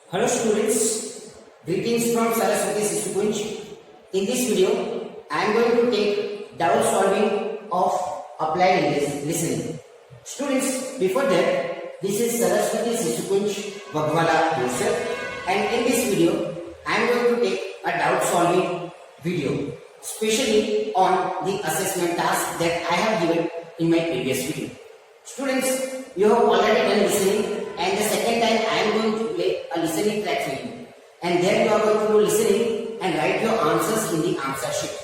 Hello students, greetings from Saraswati Sisukunj. In this video, I am going to take doubt solving of applied listening. Students, before that, this is Saraswati Sisukunj Bagwala yourself, and in this video, I am going to take a doubt solving video, especially on the assessment task that I have given in my previous video. Students, you have already done listening, and the second time I am going to play a listening track for you, and then you are going to do listening and write your answers in the answer sheet.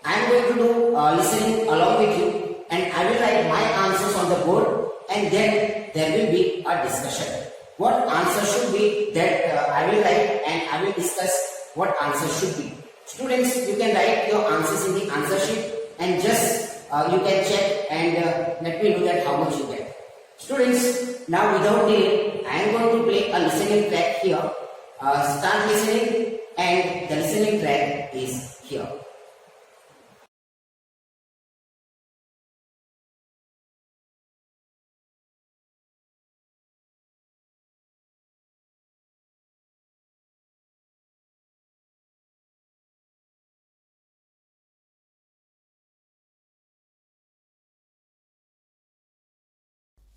I am going to do listening along with you, and I will write my answers on the board, and then there will be a discussion. What answer should be that I will write, and I will discuss what answer should be. Students, you can write your answers in the answer sheet, and just you can check and let me know that how much you get. Students, now without delay, I am going to play a listening track here. Start listening, and the listening track is here.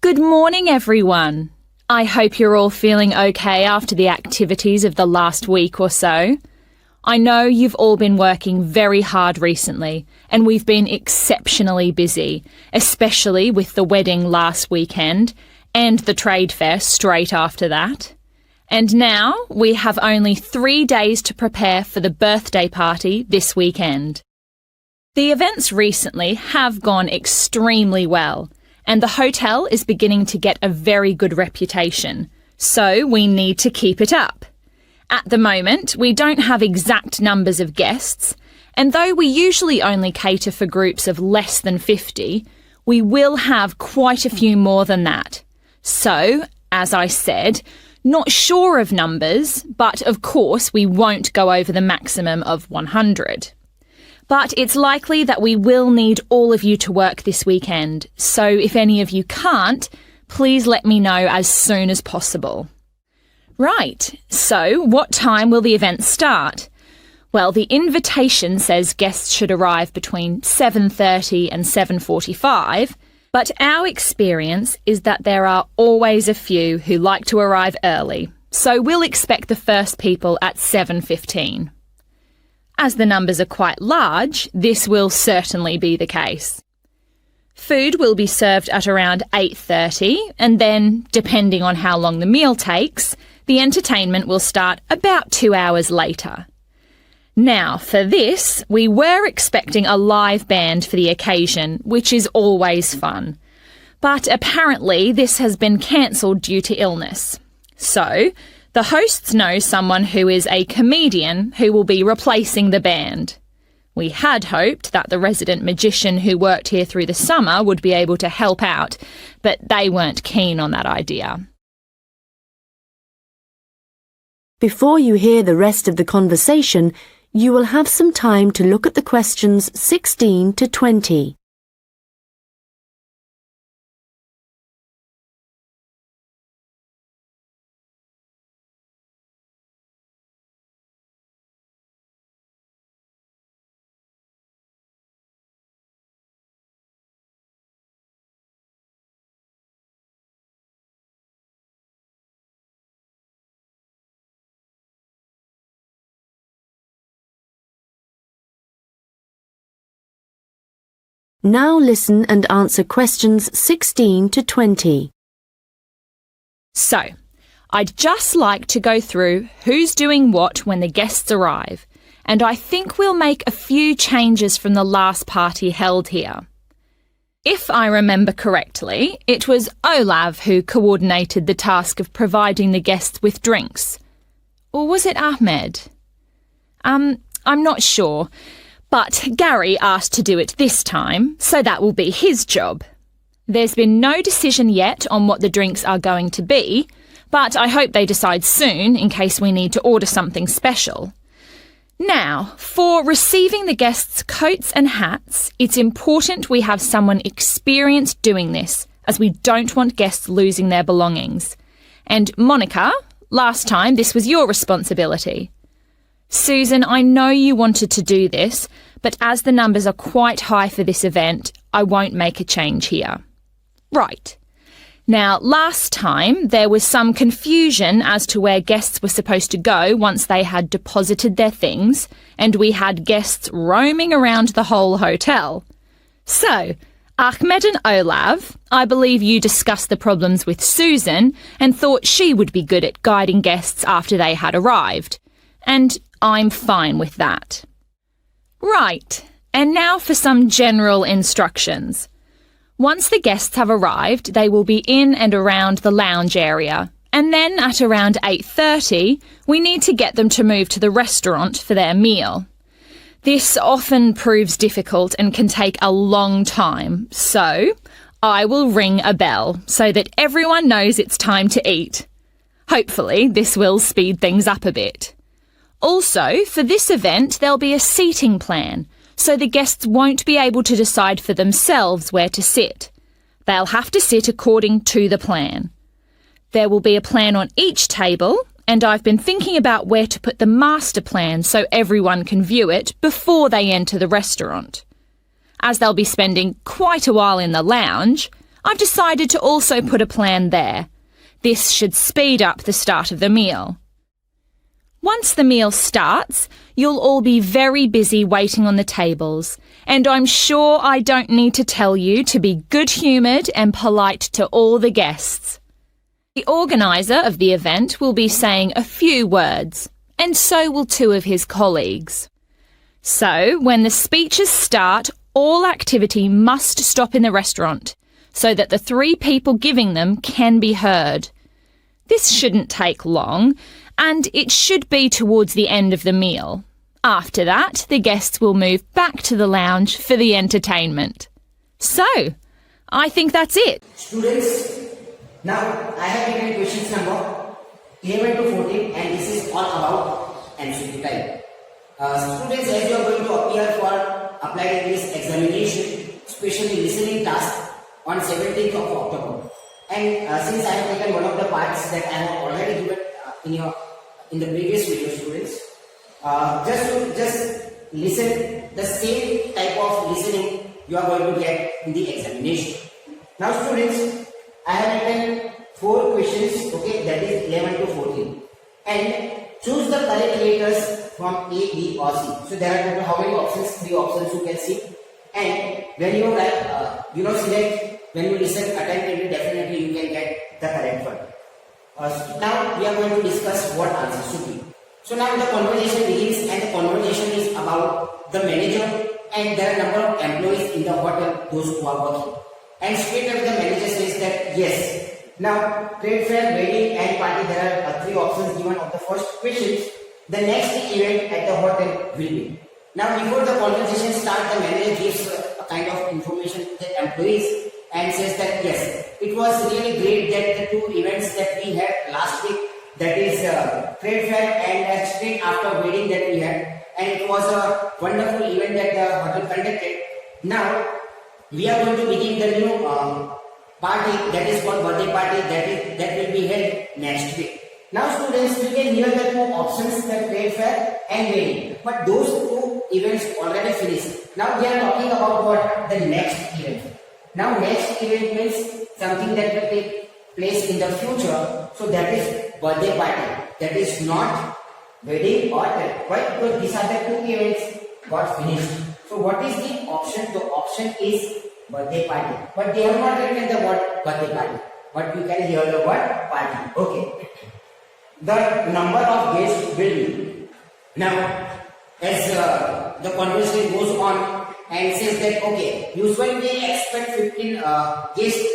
Good morning, everyone. I hope you're all feeling okay after the activities of the last week or so. I know you've all been working very hard recently, and we've been exceptionally busy, especially with the wedding last weekend and the trade fair straight after that. And now we have only 3 days to prepare for the birthday party this weekend. The events recently have gone extremely well, and the hotel is beginning to get a very good reputation, so we need to keep it up. At the moment, we don't have exact numbers of guests, and though we usually only cater for groups of less than 50, we will have quite a few more than that. So, as I said, not sure of numbers, but of course we won't go over the maximum of 100. But it's likely that we will need all of you to work this weekend, so if any of you can't, please let me know as soon as possible. Right, so what time will the event start? Well, the invitation says guests should arrive between 7:30 and 7:45, but our experience is that there are always a few who like to arrive early, so we'll expect the first people at 7:15. As the numbers are quite large, this will certainly be the case. Food will be served at around 8:30, and then, depending on how long the meal takes, the entertainment will start about 2 hours later. Now, for this, we were expecting a live band for the occasion, which is always fun. But apparently this has been cancelled due to illness. So, the hosts know someone who is a comedian who will be replacing the band. We had hoped that the resident magician who worked here through the summer would be able to help out, but they weren't keen on that idea. Before you hear the rest of the conversation, you will have some time to look at the questions 16 to 20. Now listen and answer questions 16 to 20. So, I'd just like to go through who's doing what when the guests arrive, and I think we'll make a few changes from the last party held here. If I remember correctly, it was Olav who coordinated the task of providing the guests with drinks. Or was it Ahmed? I'm not sure. But Gary asked to do it this time, so that will be his job. There's been no decision yet on what the drinks are going to be, but I hope they decide soon in case we need to order something special. Now, for receiving the guests' coats and hats, it's important we have someone experienced doing this, as we don't want guests losing their belongings. And Monica, Last time, this was your responsibility. Susan, I know you wanted to do this, but as the numbers are quite high for this event, I won't make a change here. Right. Now, last time, there was some confusion as to where guests were supposed to go once they had deposited their things, and we had guests roaming around the whole hotel. So, Ahmed and Olav, I believe you discussed the problems with Susan and thought she would be good at guiding guests after they had arrived. And I'm fine with that. Right, and now for some general instructions. Once the guests have arrived, they will be in and around the lounge area. And then at around 8:30, we need to get them to move to the restaurant for their meal. This often proves difficult and can take a long time, so I will ring a bell so that everyone knows it's time to eat. Hopefully, this will speed things up a bit. Also, for this event, there'll be a seating plan, so the guests won't be able to decide for themselves where to sit. They'll have to sit according to the plan. There will be a plan on each table, and I've been thinking about where to put the master plan so everyone can view it before they enter the restaurant. As they'll be spending quite a while in the lounge, I've decided to also put a plan there. This should speed up the start of the meal. Once the meal starts, you'll all be very busy waiting on the tables, and I'm sure I don't need to tell you to be good-humoured and polite to all the guests. The organiser of the event will be saying a few words, and so will two of his colleagues. So, when the speeches start, all activity must stop in the restaurant, so that the three people giving them can be heard. This shouldn't take long, and it should be towards the end of the meal. After that, the guests will move back to the lounge for the entertainment. So, I think that's it. Students, now I have given questions number 11 to 14 and this is all about MCQ type. Students, as you are going to appear for applied English examination, especially listening task on 17th of October. And since I have taken one of the parts that I have already given in the previous video, students, just listen the same type of listening you are going to get in the examination. Now students, I have written 4 questions, okay, that is 11 to 14, and choose the correct letters from A, B or C. So there are how many options? 3 options you can see, and when you write, select, when you listen attentively, definitely you can get the correct one. Now we are going to discuss what answers should be. So now the conversation begins, and the conversation is about the manager and there are number of employees in the hotel, those who are working. And straight away the manager says that yes. Now trade fair, wedding and party, there are 3 options given of the first questions. The next event at the hotel will be. Now before the conversation starts, the manager gives a kind of information to the employees and says that yes, it was really great that the 2 events that we had last week, that is trade fair and straight after wedding that we had, and it was a wonderful event that the hotel conducted. Now we are going to begin the new party, that is called birthday party, that will be held next week. Now students, you can hear the 2 options, the trade fair and wedding, but those 2 events already finished. Now we are talking about what? The next event. Now next event means something that will take place in the future, so that is birthday party, that is not wedding or trade. Why? Because these are the 2 events got finished. So what is the option? The option is birthday party, but they have not written the word birthday party, but you can hear the word party. Okay. The number of guests will be. Now as the conversation goes on and says that okay, usually we expect 15 guests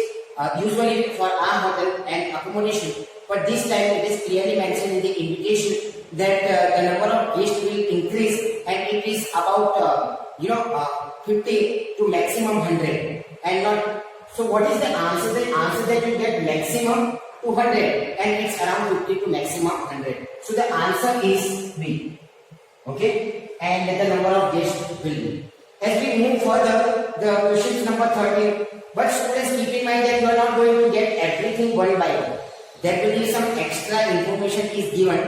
usually for our hotel and accommodation, but this time it is clearly mentioned in the invitation that the number of guests will increase and it is about 50 to maximum 100 and not. So what is the answer? The answer that you get maximum 200 and it's around 50 to maximum 100. So the answer is B. Okay, and the number of guests will be. As we move further, the questions number 13. But students, keep in mind that you are not going to get everything one by one. there will be some extra information is given,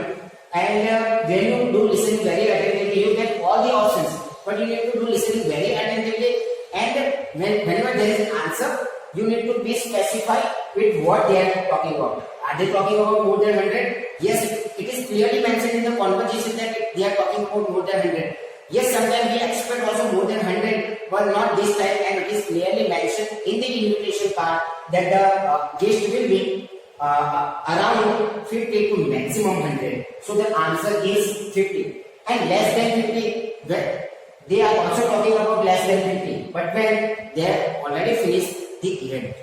and when you do listening very attentively, you get all the options, but you need to do listening very attentively, and whenever there is an answer, you need to be specified with what they are talking about. Are they talking about more than 100? Yes, it is clearly mentioned in the conversation that they are talking about more than 100. Yes, sometimes we expect also more than 100, but not this time, and it is clearly mentioned in the invitation card that the guest will be around 50 to maximum 100. So the answer is 50. And less than 50, they are also talking about less than 50, but when they have already finished the event.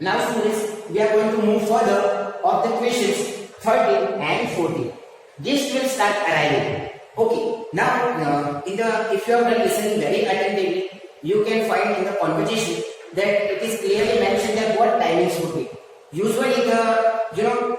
Now students, we are going to move further of the questions 13 and 14. Guests will start arriving. Okay, now if you have done listening very attentively, you can find in the conversation that it is clearly mentioned that what timings would be. Usually hotel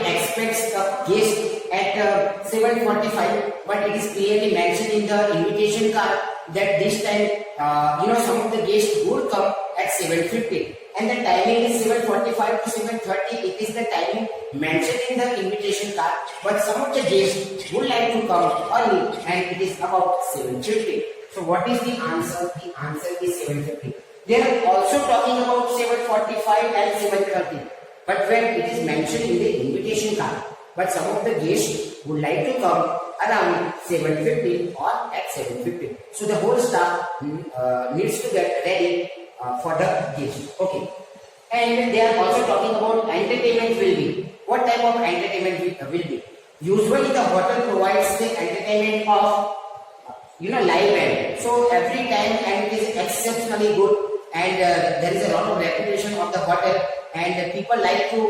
expects a guest at 7:45, but it is clearly mentioned in the invitation card that this time some of the guests would come at 7:50, and the timing is 7:45 to 7:30. It is the timing mentioned in the invitation card, but some of the guests would like to come early, and it is about 7:50. So what is the answer? The answer is 7:50. They are also talking about 7:45 and 7:30, but when it is mentioned in the invitation card, but some of the guests would like to come around 7:50 or at 7:50. So the whole staff needs to get ready for the guests. Okay. And they are also talking about entertainment will be. What type of entertainment will be? Usually the hotel provides the entertainment of live band. So every time, and it is exceptionally good, and there is a lot of reputation of the hotel, and people like to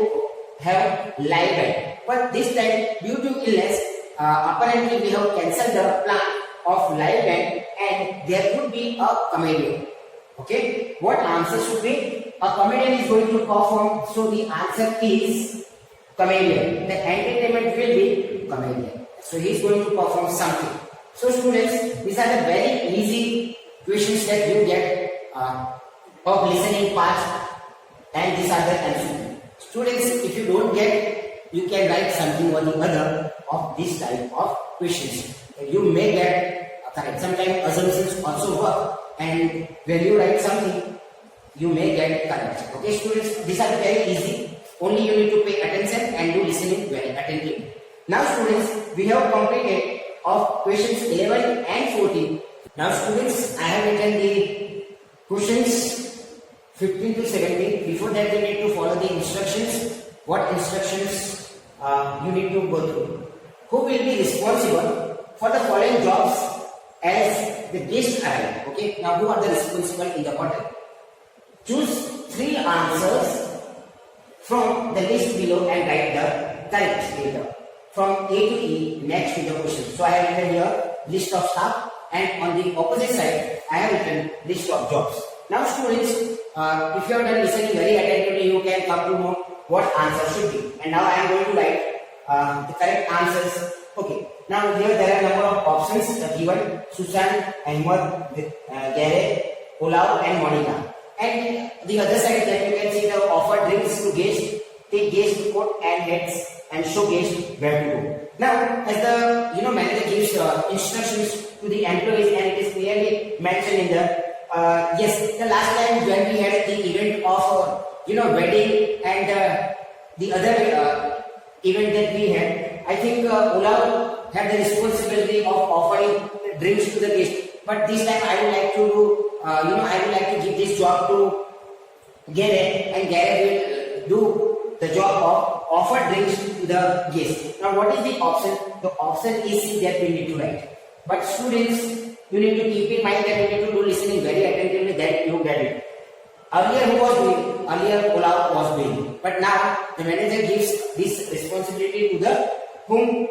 have live band. But this time, due to illness, apparently we have cancelled the plan of live band, and there would be a comedian. Okay, what answer should be? A comedian is going to perform, so the answer is comedian. The entertainment will be comedian. So he is going to perform something. So students, these are the very easy questions that you get of listening part, and these are the answers. Students, if you don't get, you can write something or the other of this type of questions. You may get correct. Sometimes assumptions also work, and when you write something, you may get correct. Okay, students, these are very easy. Only you need to pay attention and do listening very attentively. Now students, we have completed of questions 11 and 14. Now students, I have written the questions 15 to 17. Before that, we need to follow the instructions. What instructions you need to go through? Who will be responsible for the following jobs as the guests arrive? Okay, now who are the responsible in the hotel? Choose 3 answers from the list below and write the correct data from A to E next to the question. So I have written here list of staff, and on the opposite side I have written list of jobs. Now students, if you have done listening very attentively, you can come to know what answer should be. And now I am going to write the correct answers. Okay. Now here there are number of options given: Susan, Ahmed, Gareth, Olav, and Monica. And the other side that you can see the offer drinks to guests, take guests to coat and heads, and show guests where to go. Now, as the manager gives instructions to the employees, and it is clearly mentioned in the yes, the last time when we had the event of wedding and the other event that we had, I think Olav had the responsibility of offering drinks to the guests. But this time I would like to do, I would like to give this job to Gareth, and Gareth will do the job of offer drinks to the guests. Now what is the option? The option is C that we need to write. But students, you need to keep in mind that you need to do listening very attentively, that you get it. Earlier who was doing? Earlier Olav was doing. But now the manager gives this responsibility to the whom?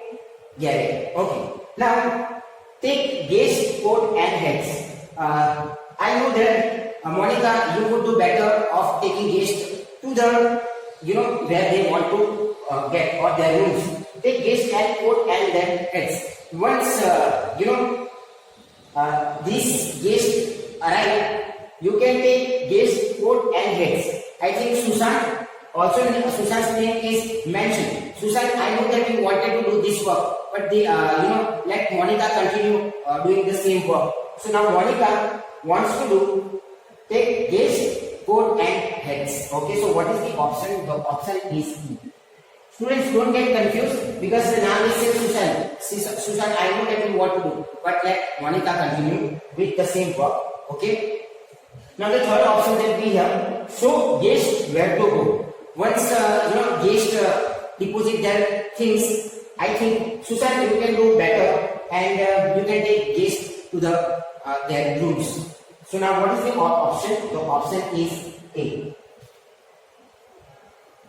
Gareth. Okay. Now take guest, coat and heads. I know that Monica, you would do better of taking guests to the where they want to get, or their rooms. Take guest and coat and then heads. Once these guests arrive, you can take guest, coat and heads. I think Susan also Susan's name is mentioned. Susan, I know that you wanted to do this work, but the let Monica continue doing the same work. So now Monica wants to do take gaze, coat and heads. Okay, so what is the option? The option is E. Students, don't get confused because the name is Susan. Susan, I know that you want to do, but let Monica continue with the same work. Okay. Now the third option that we have, show guests where to go. Once guests deposit their things, I think Susan, you can do better, and you can take guests to their rooms. So now what is the option? The option is A.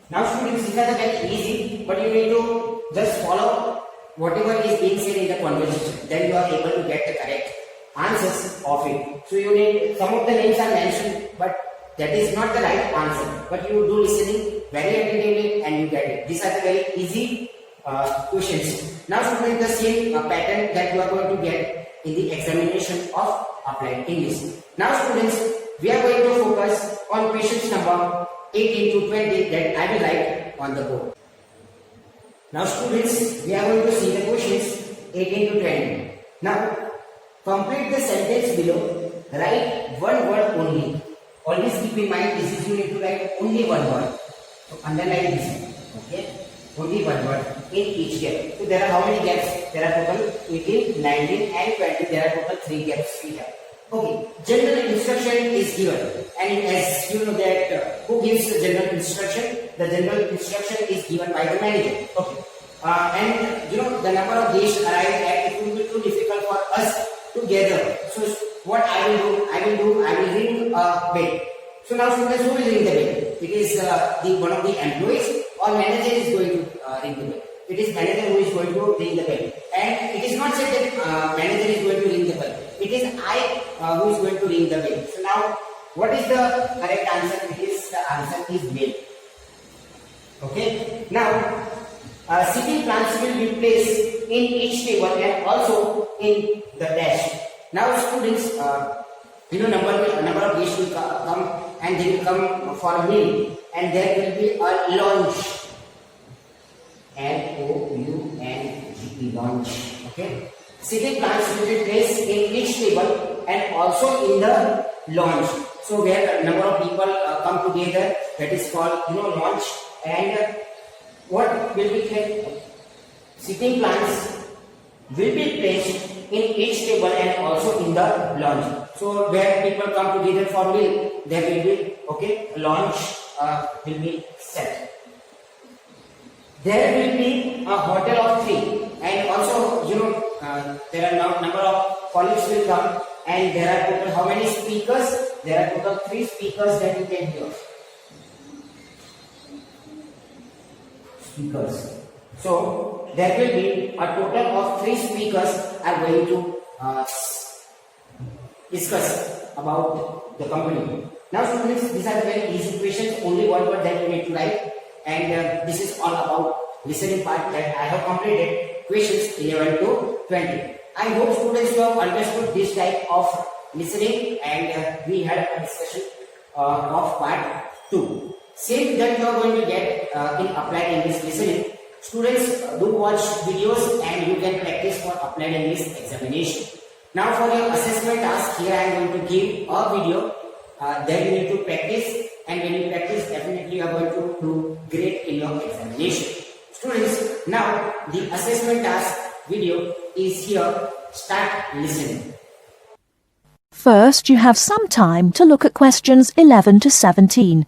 Now students, these are very easy, but you need to just follow whatever is being said in the conversation. Then you are able to get the correct answers of it. So you need, some of the names are mentioned, but that is not the right answer. But you do listening very attentively and you get it. These are the very easy questions. Now students, the same pattern that you are going to get in the examination of applied English. Now students, we are going to focus on questions number 18 to 20 that I will write on the board. Now students, we are going to see the questions 18 to 20. Now, complete the sentence below. Write one word only. Always keep in mind, this is you need to write only one word. So underline this. Okay? Only one word in each gap. So there are how many gaps? There are total 18, 19 and 20. There are total 3 gaps we have. Okay, general instruction is given, and as you know that who gives the general instruction? The general instruction is given by the manager. Okay, and the number of guests arrive at, it will be too difficult for us to gather. So what I will ring a bell. So now students, who will ring the bell? It is one of the employees or manager is going to ring the bell. It is manager who is going to ring the bell, and it is not said that manager is going to ring the bell. It is I who is going to ring the bell. So now, what is the correct answer? The answer is bell. Okay. Now, seating plants will be placed in each table and also in the desk. Now, students, number of guests will come and they will come for a meal, and there will be a lunch. Lounge, lunch. Okay. Seating plants will be placed in each table and also in the lounge. So where a number of people come together, that is called lounge. And what will be kept? Seating plants will be placed in each table and also in the lounge. So where people come together for meal, there will be lounge will be set. There will be a hotel of 3, and also there are now number of colleagues will come, and there are total how many speakers? There are total 3 speakers that you can hear. Speakers. So there will be a total of 3 speakers are going to discuss about the company. Now students, these are very easy questions. Only one word that you need to write. And this is all about listening part that I have completed questions 11 to 20. I hope students you have understood this type of listening, and we had a discussion of part 2. Same that you are going to get in applied English listening. Students, do watch videos and you can practice for applied English examination. Now for your assessment task, here I am going to give a video. Then you need to practice, and when you practice, definitely you are going to do great in your examination. Students, now the assessment task video is here. Start listening. First, you have some time to look at questions 11 to 17.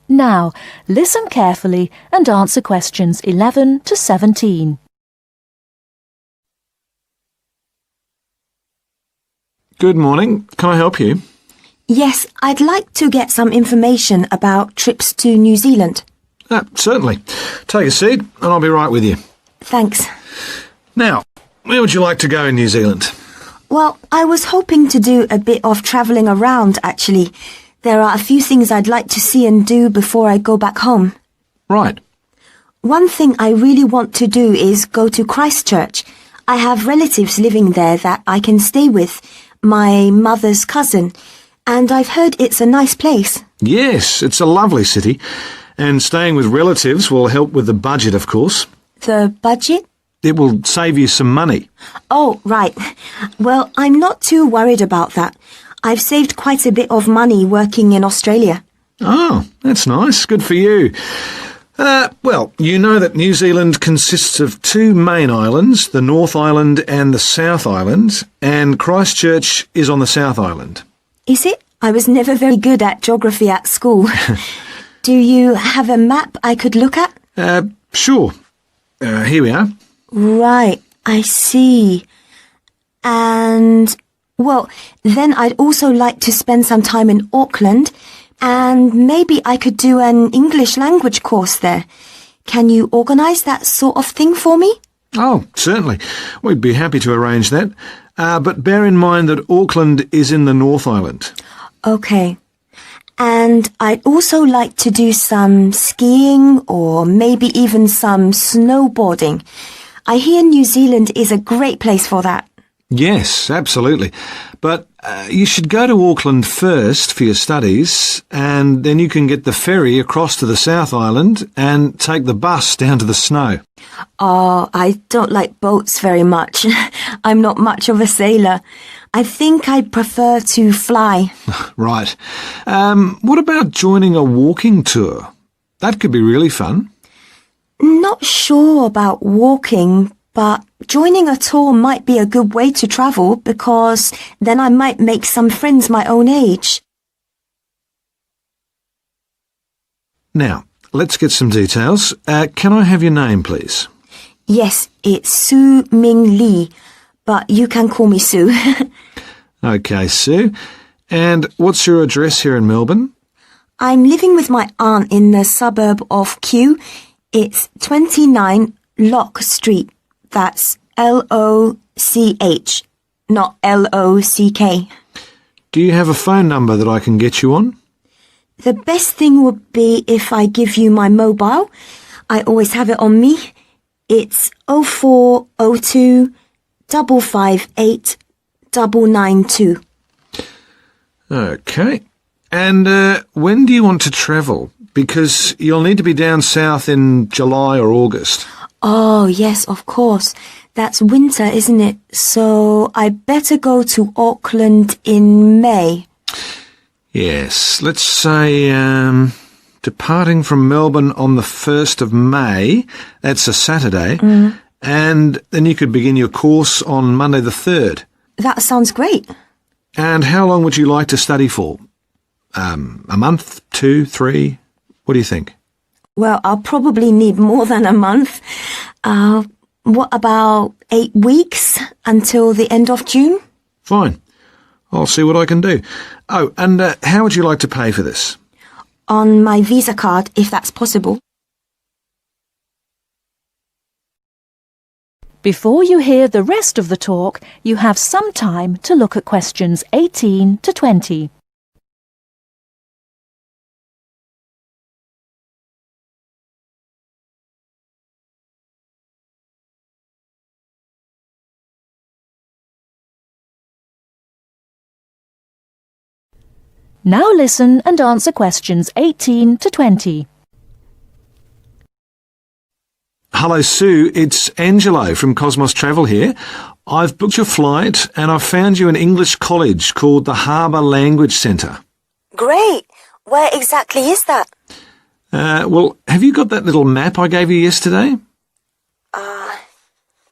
Now, listen carefully and answer questions 11 to 17. Good morning. Can I help you? Yes, I'd like to get some information about trips to New Zealand. Certainly. Take a seat and I'll be right with you. Thanks. Now, where would you like to go in New Zealand? Well, I was hoping to do a bit of travelling around, actually. There are a few things I'd like to see and do before I go back home. Right. One thing I really want to do is go to Christchurch. I have relatives living there that I can stay with, my mother's cousin, and I've heard it's a nice place. Yes, it's a lovely city. And staying with relatives will help with the budget, of course. The budget? It will save you some money. Oh, right. Well, I'm not too worried about that. I've saved quite a bit of money working in Australia. Oh, that's nice. Good for you. Well, you know that New Zealand consists of two main islands, the North Island and the South Island, and Christchurch is on the South Island. Is it? I was never very good at geography at school. Do you have a map I could look at? Sure. Here we are. Right, I see. And, well, then I'd also like to spend some time in Auckland, and maybe I could do an English language course there. Can you organise that sort of thing for me? Oh, certainly. We'd be happy to arrange that. But bear in mind that Auckland is in the North Island. Okay. And I'd also like to do some skiing or maybe even some snowboarding. I hear New Zealand is a great place for that. Yes, absolutely. But you should go to Auckland first for your studies, and then you can get the ferry across to the South Island and take the bus down to the snow. Oh, I don't like boats very much. I'm not much of a sailor. I think I'd prefer to fly. Right. What about joining a walking tour? That could be really fun. Not sure about walking, but joining a tour might be a good way to travel because then I might make some friends my own age. Now, let's get some details. Can I have your name, please? Yes, it's Su Ming Lee, but you can call me Sue. Okay, Sue. And what's your address here in Melbourne? I'm living with my aunt in the suburb of Kew. It's 29 Lock Street. That's L-O-C-H, not L-O-C-K. Do you have a phone number that I can get you on? The best thing would be if I give you my mobile. I always have it on me. It's 0402 558 992. Okay. And when do you want to travel? Because you'll need to be down south in July or August. Oh, yes, of course. That's winter, isn't it? So I better go to Auckland in May. Yes, let's say departing from Melbourne on the 1st of May, that's a Saturday, and then you could begin your course on Monday the 3rd. That sounds great. And how long would you like to study for? A month, 2, 3? What do you think? Well, I'll probably need more than a month. What about 8 weeks until the end of June? Fine. I'll see what I can do. Oh, and how would you like to pay for this? On my Visa card, if that's possible. Before you hear the rest of the talk, you have some time to look at questions 18 to 20. Now listen and answer questions 18 to 20. Hello, Sue. It's Angelo from Cosmos Travel here. I've booked your flight and I've found you an English college called the Harbour Language Centre. Great! Where exactly is that? Well, have you got that little map I gave you yesterday?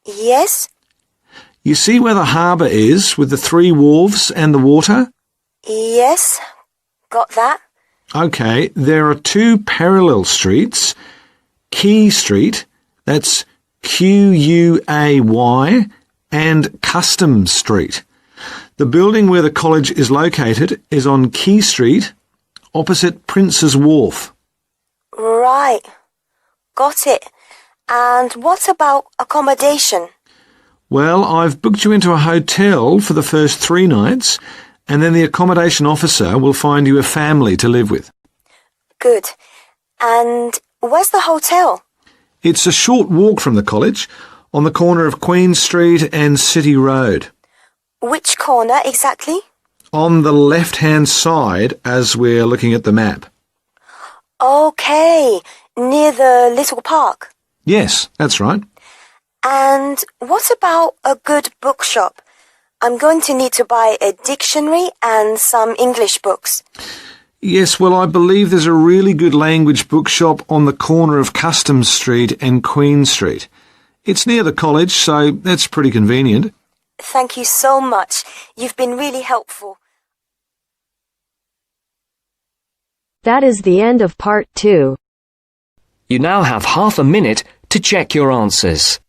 Yes? You see where the harbour is with the 3 wharves and the water? Yes. Got that? Okay, there are 2 parallel streets. Quay Street, that's Q-U-A-Y, and Customs Street. The building where the college is located is on Quay Street, opposite Prince's Wharf. Right. Got it. And what about accommodation? Well, I've booked you into a hotel for the first 3 nights, and then the accommodation officer will find you a family to live with. Good. And where's the hotel? It's a short walk from the college, on the corner of Queen Street and City Road. Which corner exactly? On the left-hand side as we're looking at the map. Okay, near the little park. Yes, that's right. And what about a good bookshop? I'm going to need to buy a dictionary and some English books. Yes, well, I believe there's a really good language bookshop on the corner of Customs Street and Queen Street. It's near the college, so that's pretty convenient. Thank you so much. You've been really helpful. That is the end of part 2. You now have half a minute to check your answers.